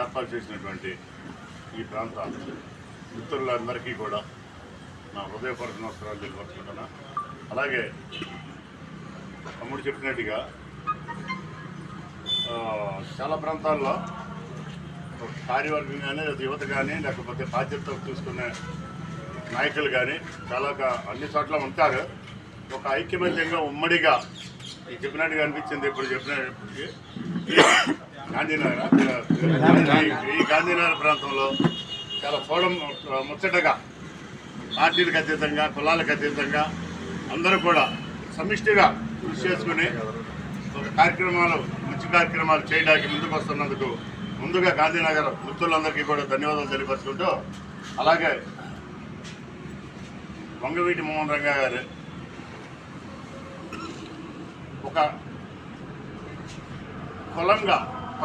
ఏర్పాటు చేసినటువంటి ఈ ప్రాంత మిత్రులందరికీ కూడా నా హృదయపూర్వక నమస్కారాలు తెలియపరుచుకుంటున్నా. అలాగే తమ్ముడు చెప్పినట్టుగా చాలా ప్రాంతాల్లో కార్యవర్గం కానీ యువత కానీ లేకపోతే బాధ్యత తీసుకునే నాయకులు కానీ చాలా అన్ని చోట్ల ఉంటారు. ఒక ఐక్యమత్యంగా ఉమ్మడిగా చెప్పినట్టుగా అనిపించింది. ఇప్పుడు చెప్పినప్పటికీ గాంధీనగర్ ఈ గాంధీనగర్ ప్రాంతంలో చాలా ముచ్చటగా పార్టీలకు అతీతంగా కులాలకు అతీతంగా అందరూ కూడా సమిష్టిగా కృషి చేసుకుని ఒక మంచి కార్యక్రమాలు చేయడానికి ముందుకు వస్తున్నందుకు ముందుగా గాంధీనగర్ మిత్రులందరికీ కూడా ధన్యవాదాలు తెలియపరుచుకుంటూ, అలాగే వంగవీటి మోహన్ రంగా గారు ఒక కులంగా